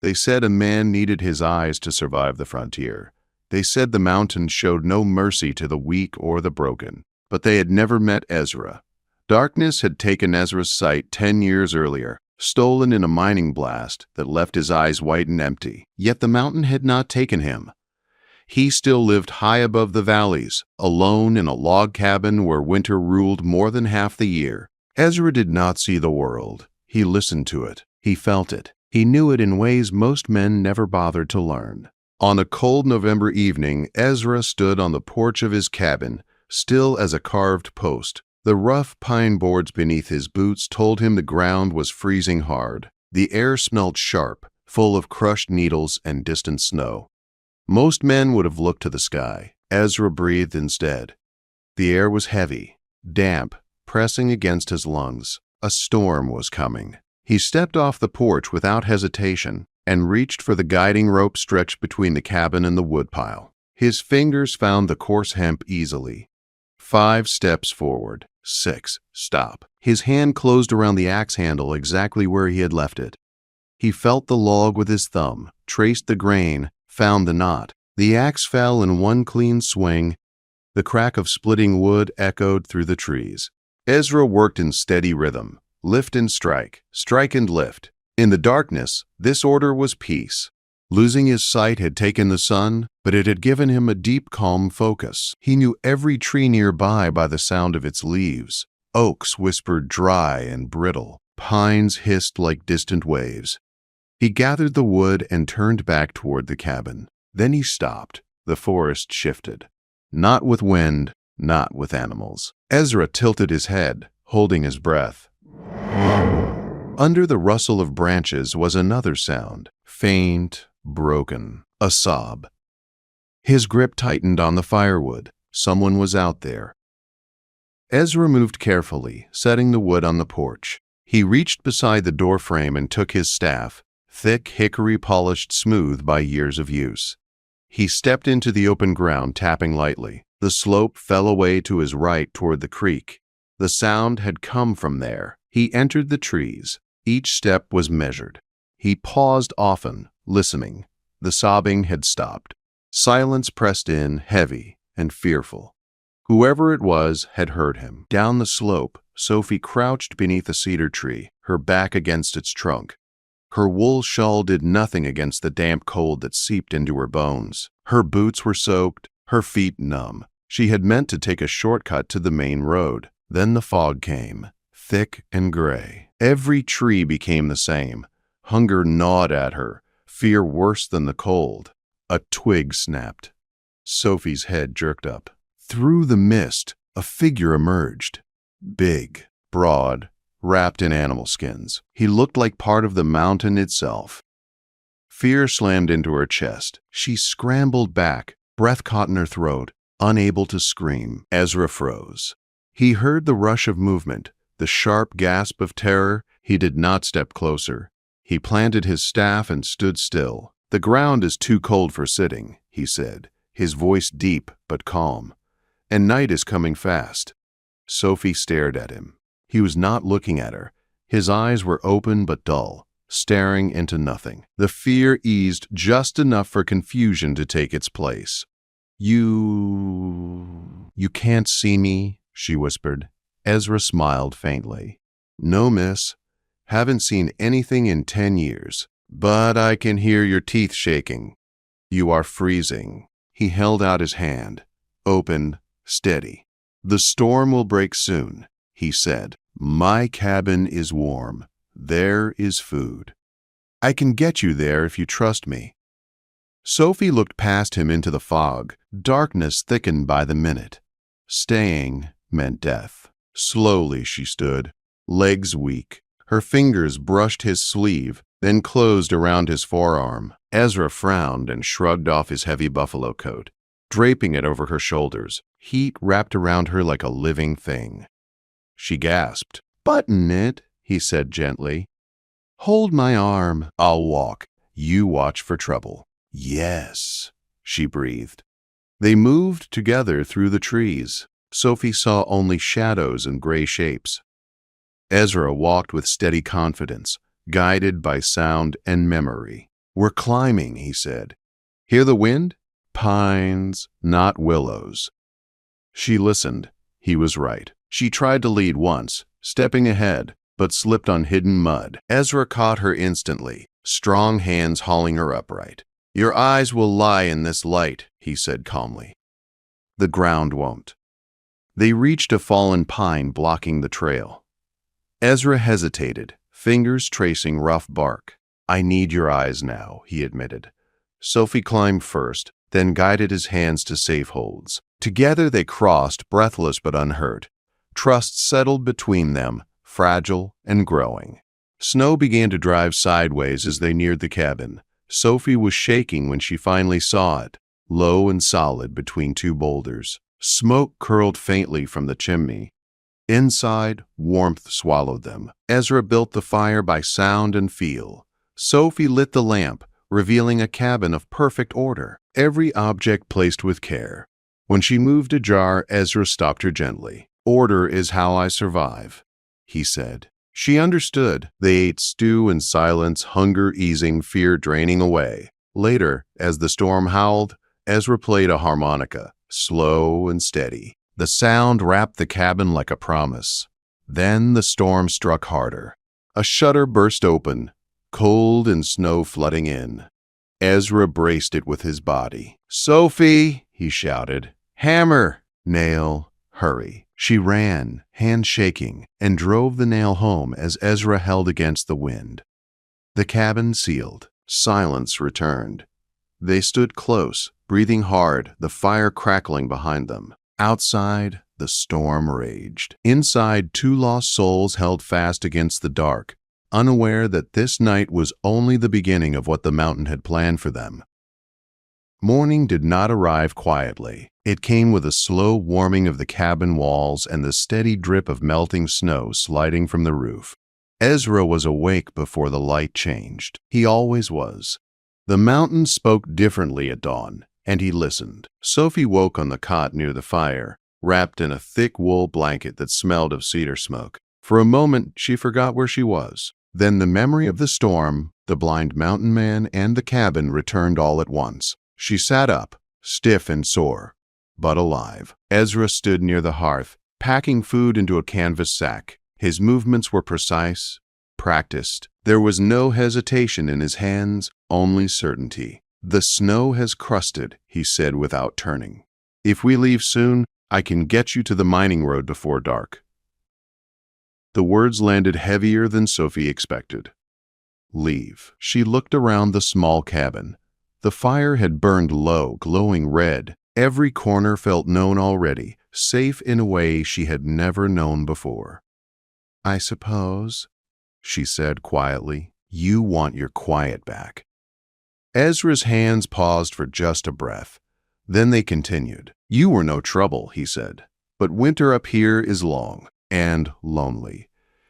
They said a man needed his eyes to survive the frontier. They said the mountains showed no mercy to the weak or the broken. But they had never met Ezra. Darkness had taken Ezra's sight 10 years earlier, stolen in a mining blast that left his eyes white and empty. Yet the mountain had not taken him. He still lived high above the valleys, alone in a log cabin where winter ruled more than half the year. Ezra did not see the world. He listened to it. He felt it. He knew it in ways most men never bothered to learn. On a cold November evening, Ezra stood on the porch of his cabin, still as a carved post. The rough pine boards beneath his boots told him the ground was freezing hard. The air smelled sharp, full of crushed needles and distant snow. Most men would have looked to the sky. Ezra breathed instead. The air was heavy, damp, pressing against his lungs. A storm was coming. He stepped off the porch without hesitation and reached for the guiding rope stretched between the cabin and the woodpile. His fingers found the coarse hemp easily. 5 steps forward. 6. Stop. His hand closed around the axe handle exactly where he had left it. He felt the log with his thumb, traced the grain, found the knot. The axe fell in one clean swing. The crack of splitting wood echoed through the trees. Ezra worked in steady rhythm. Lift and strike and lift. In the darkness, this order was peace. Losing his sight had taken the sun, but it had given him a deep, calm focus. He knew every tree nearby by the sound of its leaves. Oaks whispered dry and brittle. Pines hissed like distant waves. He gathered the wood and turned back toward the cabin. Then he stopped. The forest shifted. Not with wind, not with animals. Ezra tilted his head, holding his breath. Under the rustle of branches was another sound, faint, broken, a sob. His grip tightened on the firewood. Someone was out there. Ezra moved carefully, setting the wood on the porch. He reached beside the doorframe and took his staff, thick hickory polished smooth by years of use. He stepped into the open ground, tapping lightly. The slope fell away to his right toward the creek. The sound had come from there. He entered the trees. Each step was measured. He paused often, listening. The sobbing had stopped. Silence pressed in, heavy and fearful. Whoever it was had heard him. Down the slope, Sophie crouched beneath a cedar tree, her back against its trunk. Her wool shawl did nothing against the damp cold that seeped into her bones. Her boots were soaked, her feet numb. She had meant to take a shortcut to the main road. Then the fog came, thick and gray. Every tree became the same. Hunger gnawed at her, fear worse than the cold. A twig snapped. Sophie's head jerked up. Through the mist, a figure emerged. Big, broad, wrapped in animal skins. He looked like part of the mountain itself. Fear slammed into her chest. She scrambled back, breath caught in her throat, unable to scream. Ezra froze. He heard the rush of movement, the sharp gasp of terror. He did not step closer. He planted his staff and stood still. "The ground is too cold for sitting," he said, his voice deep but calm. "And night is coming fast." Sophie stared at him. He was not looking at her. His eyes were open but dull, staring into nothing. The fear eased just enough for confusion to take its place. You can't see me?" she whispered. Ezra smiled faintly. "No, miss. Haven't seen anything in 10 years. But I can hear your teeth shaking. You are freezing." He held out his hand, open, steady. "The storm will break soon," he said. "My cabin is warm. There is food. I can get you there if you trust me." Sophie looked past him into the fog. Darkness thickened by the minute. Staying meant death. Slowly she stood, legs weak. Her fingers brushed his sleeve, then closed around his forearm. Ezra frowned and shrugged off his heavy buffalo coat, draping it over her shoulders. Heat wrapped around her like a living thing. She gasped. "Button it," he said gently. "Hold my arm. I'll walk. You watch for trouble." "Yes," she breathed. They moved together through the trees. Sophie saw only shadows and gray shapes. Ezra walked with steady confidence, guided by sound and memory. "We're climbing," he said. "Hear the wind? Pines, not willows." She listened. He was right. She tried to lead once, stepping ahead, but slipped on hidden mud. Ezra caught her instantly, strong hands hauling her upright. "Your eyes will lie in this light," he said calmly. "The ground won't." They reached a fallen pine blocking the trail. Ezra hesitated, fingers tracing rough bark. "I need your eyes now," he admitted. Sophie climbed first, then guided his hands to safe holds. Together they crossed, breathless but unhurt. Trust settled between them, fragile and growing. Snow began to drive sideways as they neared the cabin. Sophie was shaking when she finally saw it, low and solid between two boulders. Smoke curled faintly from the chimney. Inside, warmth swallowed them. Ezra built the fire by sound and feel. Sophie lit the lamp, revealing a cabin of perfect order, every object placed with care. When she moved a jar, Ezra stopped her gently. "Order is how I survive," he said. She understood. They ate stew in silence, hunger easing, fear draining away. Later, as the storm howled, Ezra played a harmonica, slow and steady. The sound wrapped the cabin like a promise. Then the storm struck harder. A shutter burst open, cold and snow flooding in. Ezra braced it with his body. "Sophie!" he shouted. "Hammer! Nail! Hurry!" She ran, hand shaking, and drove the nail home as Ezra held against the wind. The cabin sealed. Silence returned. They stood close, breathing hard, the fire crackling behind them. Outside, the storm raged. Inside, two lost souls held fast against the dark, unaware that this night was only the beginning of what the mountain had planned for them. Morning did not arrive quietly. It came with a slow warming of the cabin walls and the steady drip of melting snow sliding from the roof. Ezra was awake before the light changed. He always was. The mountain spoke differently at dawn, and he listened. Sophie woke on the cot near the fire, wrapped in a thick wool blanket that smelled of cedar smoke. For a moment, she forgot where she was. Then the memory of the storm, the blind mountain man, and the cabin returned all at once. She sat up, stiff and sore, but alive. Ezra stood near the hearth, packing food into a canvas sack. His movements were precise, practiced. There was no hesitation in his hands, only certainty. "The snow has crusted," he said without turning. "If we leave soon, I can get you to the mining road before dark." The words landed heavier than Sophie expected. Leave. She looked around the small cabin. The fire had burned low, glowing red. Every corner felt known already, safe in a way she had never known before. "I suppose," she said quietly, "you want your quiet back." Ezra's hands paused for just a breath. Then they continued. "You were no trouble," he said, "but winter up here is long and lonely.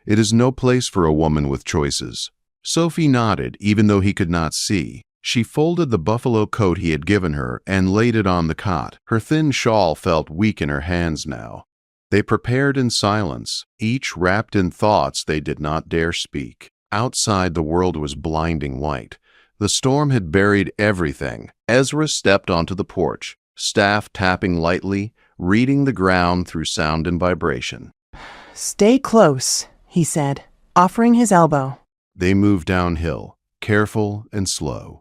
It is no place for a woman with choices." Sophie nodded, even though he could not see. She folded the buffalo coat he had given her and laid it on the cot. Her thin shawl felt weak in her hands now. They prepared in silence, each wrapped in thoughts they did not dare speak. Outside, the world was blinding white. The storm had buried everything. Ezra stepped onto the porch, staff tapping lightly, reading the ground through sound and vibration. "Stay close," he said, offering his elbow. They moved downhill, careful and slow.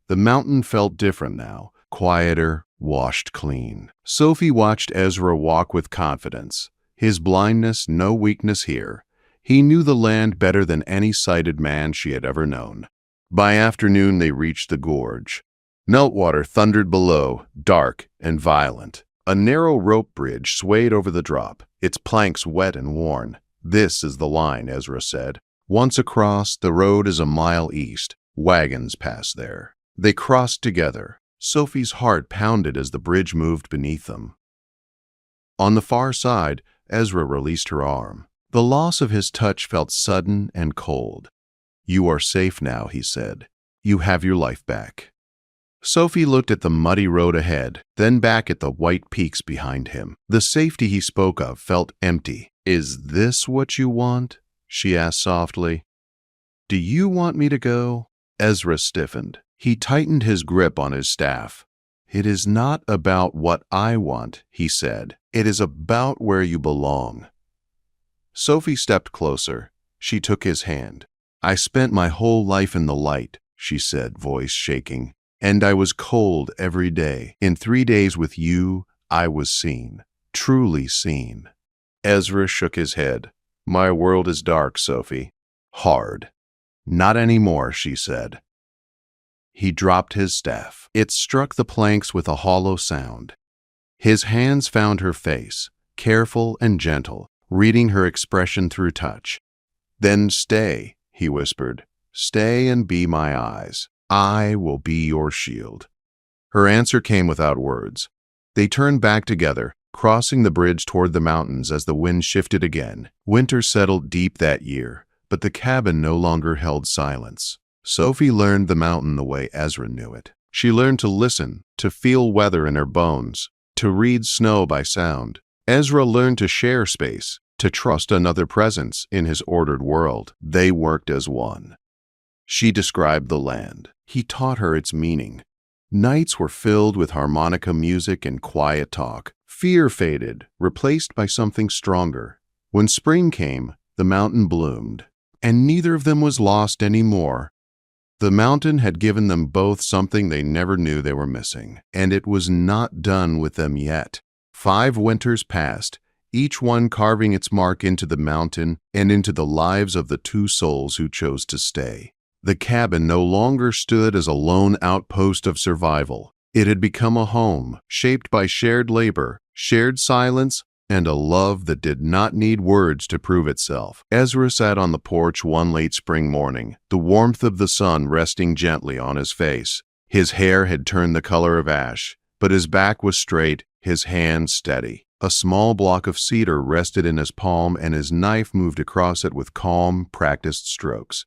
The mountain felt different now, quieter, washed clean. Sophie watched Ezra walk with confidence. His blindness, no weakness here. He knew the land better than any sighted man she had ever known. By afternoon, they reached the gorge. Meltwater thundered below, dark and violent. A narrow rope bridge swayed over the drop, its planks wet and worn. "This is the line," Ezra said. "Once across, the road is a mile east. Wagons pass there." They crossed together. Sophie's heart pounded as the bridge moved beneath them. On the far side, Ezra released her arm. The loss of his touch felt sudden and cold. "You are safe now," he said. "You have your life back." Sophie looked at the muddy road ahead, then back at the white peaks behind him. The safety he spoke of felt empty. "Is this what you want?" she asked softly. "Do you want me to go?" Ezra stiffened. He tightened his grip on his staff. "It is not about what I want," he said. "It is about where you belong." Sophie stepped closer. She took his hand. "I spent my whole life in the light," she said, voice shaking. "And I was cold every day. In 3 days with you, I was seen. Truly seen." Ezra shook his head. "My world is dark, Sophie. Hard." "Not anymore," she said. He dropped his staff. It struck the planks with a hollow sound. His hands found her face, careful and gentle, reading her expression through touch. "Then stay," he whispered. "Stay and be my eyes. I will be your shield." Her answer came without words. They turned back together, crossing the bridge toward the mountains as the wind shifted again. Winter settled deep that year, but the cabin no longer held silence. Sophie learned the mountain the way Ezra knew it. She learned to listen, to feel weather in her bones, to read snow by sound. Ezra learned to share space, to trust another presence in his ordered world. They worked as one. She described the land. He taught her its meaning. Nights were filled with harmonica music and quiet talk. Fear faded, replaced by something stronger. When spring came, the mountain bloomed, and neither of them was lost anymore. The mountain had given them both something they never knew they were missing, and it was not done with them yet. 5 winters passed, each one carving its mark into the mountain and into the lives of the 2 souls who chose to stay. The cabin no longer stood as a lone outpost of survival. It had become a home, shaped by shared labor, shared silence, and a love that did not need words to prove itself. Ezra sat on the porch one late spring morning, the warmth of the sun resting gently on his face. His hair had turned the color of ash, but his back was straight, his hands steady. A small block of cedar rested in his palm, and his knife moved across it with calm, practiced strokes.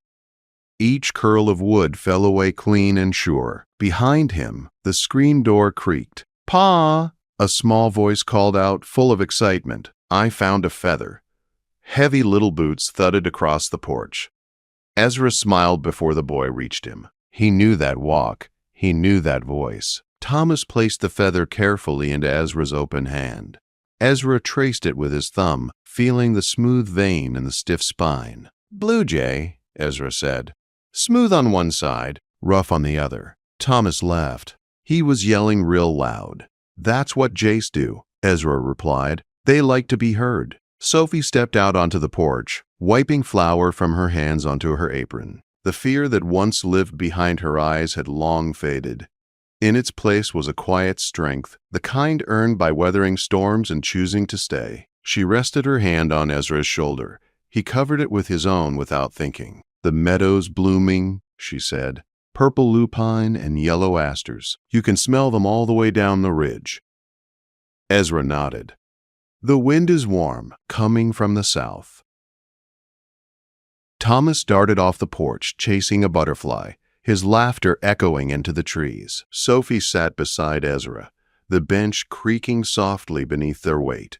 Each curl of wood fell away clean and sure. Behind him, the screen door creaked. "Pa!" A small voice called out, full of excitement. "I found a feather." Heavy little boots thudded across the porch. Ezra smiled before the boy reached him. He knew that walk. He knew that voice. Thomas placed the feather carefully into Ezra's open hand. Ezra traced it with his thumb, feeling the smooth vein and the stiff spine. "Blue jay," Ezra said. "Smooth on one side, rough on the other." Thomas laughed. He was yelling real loud. "That's what jays do," Ezra replied. "They like to be heard." Sophie stepped out onto the porch, wiping flour from her hands onto her apron. The fear that once lived behind her eyes had long faded. In its place was a quiet strength, the kind earned by weathering storms and choosing to stay. She rested her hand on Ezra's shoulder. He covered it with his own without thinking. "The meadows blooming," she said. "Purple lupine and yellow asters. You can smell them all the way down the ridge." Ezra nodded. "The wind is warm, coming from the south." Thomas darted off the porch, chasing a butterfly, his laughter echoing into the trees. Sophie sat beside Ezra, the bench creaking softly beneath their weight.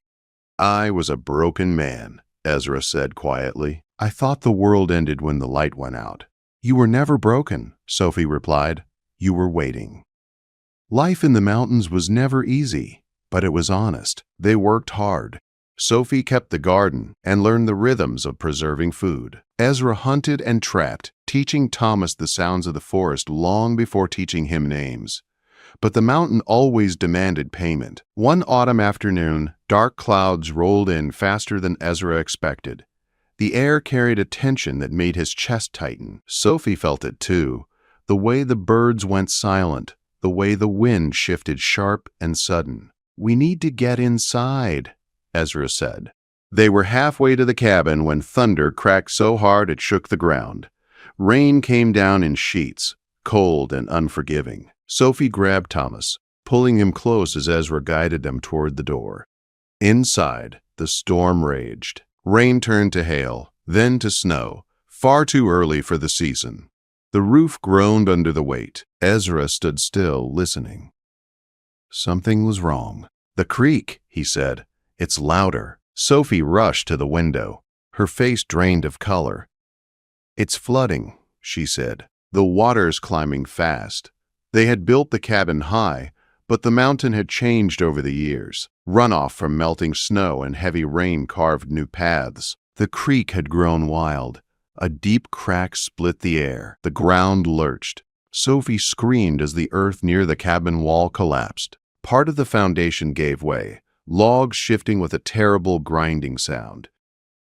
"I was a broken man," Ezra said quietly. "I thought the world ended when the light went out." "You were never broken," Sophie replied. "You were waiting." Life in the mountains was never easy, but it was honest. They worked hard. Sophie kept the garden and learned the rhythms of preserving food. Ezra hunted and trapped, teaching Thomas the sounds of the forest long before teaching him names. But the mountain always demanded payment. One autumn afternoon, dark clouds rolled in faster than Ezra expected. The air carried a tension that made his chest tighten. Sophie felt it too, the way the birds went silent, the way the wind shifted sharp and sudden. "We need to get inside," Ezra said. They were halfway to the cabin when thunder cracked so hard it shook the ground. Rain came down in sheets, cold and unforgiving. Sophie grabbed Thomas, pulling him close as Ezra guided them toward the door. Inside, the storm raged. Rain turned to hail, then to snow, far too early for the season. The roof groaned under the weight. Ezra stood still, listening. Something was wrong. "The creek," he said. "It's louder." Sophie rushed to the window, her face drained of color. "It's flooding," she said. the waters climbing fast. They had built the cabin high, but the mountain had changed over the years. Runoff from melting snow and heavy rain carved new paths. The creek had grown wild. A deep crack split the air. The ground lurched. Sophie screamed as the earth near the cabin wall collapsed. Part of the foundation gave way, logs shifting with a terrible grinding sound.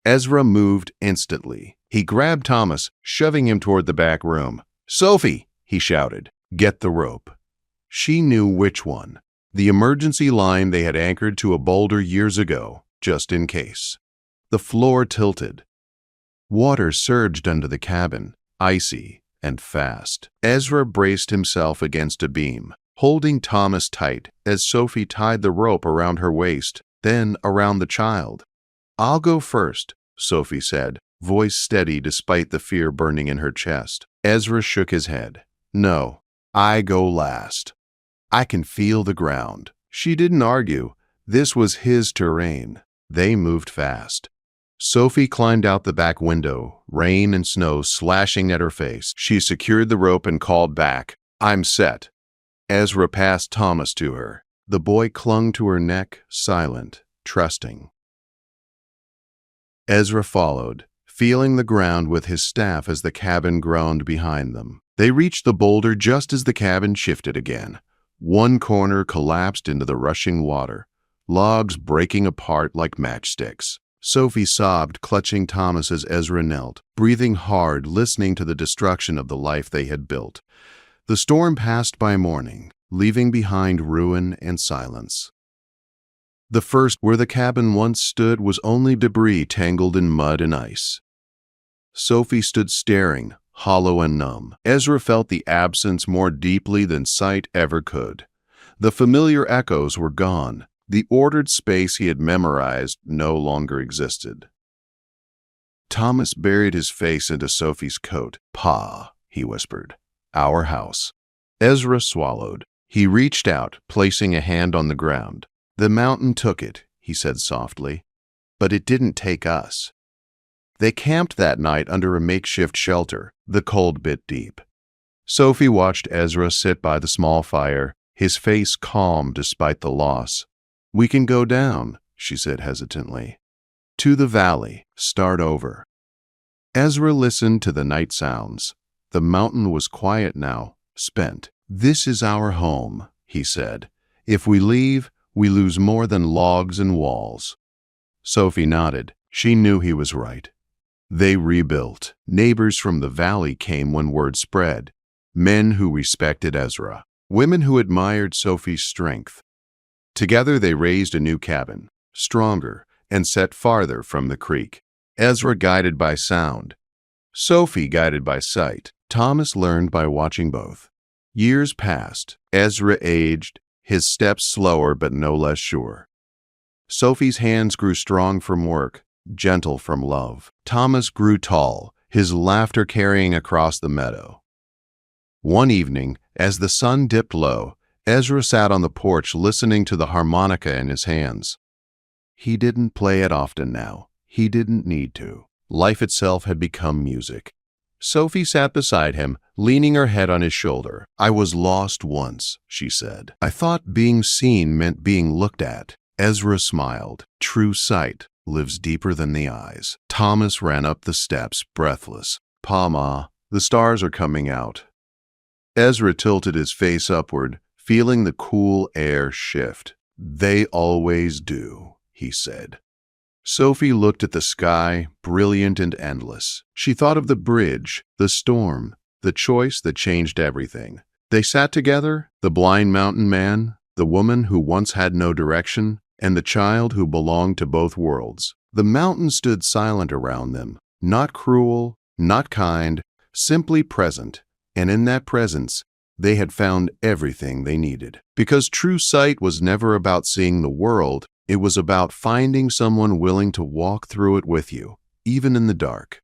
Ezra moved instantly. He grabbed Thomas, shoving him toward the back room. "Sophie!" he shouted. "Get the rope." She knew which one. The emergency line they had anchored to a boulder years ago, just in case. The floor tilted. Water surged under the cabin, icy and fast. Ezra braced himself against a beam, holding Thomas tight as Sophie tied the rope around her waist, then around the child. "I'll go first," Sophie said, voice steady despite the fear burning in her chest. Ezra shook his head. "No, I go last. I can feel the ground." She didn't argue. This was his terrain. They moved fast. Sophie climbed out the back window, rain and snow slashing at her face. She secured the rope and called back, "I'm set." Ezra passed Thomas to her. The boy clung to her neck, silent, trusting. Ezra followed, feeling the ground with his staff as the cabin groaned behind them. They reached the boulder just as the cabin shifted again. One corner collapsed into the rushing water, logs breaking apart like matchsticks. Sophie sobbed, clutching Thomas as Ezra knelt, breathing hard, listening to the destruction of the life they had built. The storm passed by morning, leaving behind ruin and silence. The first where the cabin once stood was only debris tangled in mud and ice. Sophie stood staring, hollow and numb. Ezra felt the absence more deeply than sight ever could. The familiar echoes were gone. The ordered space he had memorized no longer existed. Thomas buried his face into Sophie's coat. "Pa," he whispered. "Our house." Ezra swallowed. He reached out, placing a hand on the ground. "The mountain took it," he said softly, "but it didn't take us." They camped that night under a makeshift shelter. The cold bit deep. Sophie watched Ezra sit by the small fire, his face calm despite the loss. "We can go down," she said hesitantly. "To the valley, start over." Ezra listened to the night sounds. The mountain was quiet now, spent. "This is our home," he said. "If we leave, we lose more than logs and walls." Sophie nodded. She knew he was right. They rebuilt. Neighbors from the valley came when word spread. Men who respected Ezra. Women who admired Sophie's strength. Together they raised a new cabin, stronger and set farther from the creek. Ezra guided by sound. Sophie guided by sight. Thomas learned by watching both. Years passed. Ezra aged, his steps slower but no less sure. Sophie's hands grew strong from work, gentle from love. Thomas grew tall, his laughter carrying across the meadow. One evening, as the sun dipped low, Ezra sat on the porch listening to the harmonica in his hands. He didn't play it often now. He didn't need to. Life itself had become music. Sophie sat beside him, leaning her head on his shoulder. "I was lost once," she said. "I thought being seen meant being looked at." Ezra smiled. "True sight lives deeper than the eyes." Thomas ran up the steps, breathless. "Pa, Ma, the stars are coming out." Ezra tilted his face upward, feeling the cool air shift. "They always do," he said. Sophie looked at the sky, brilliant and endless. She thought of the bridge, the storm, the choice that changed everything. They sat together, the blind mountain man, the woman who once had no direction, and the child who belonged to both worlds. The mountain stood silent around them, not cruel, not kind, simply present, and in that presence, they had found everything they needed. Because true sight was never about seeing the world, it was about finding someone willing to walk through it with you, even in the dark.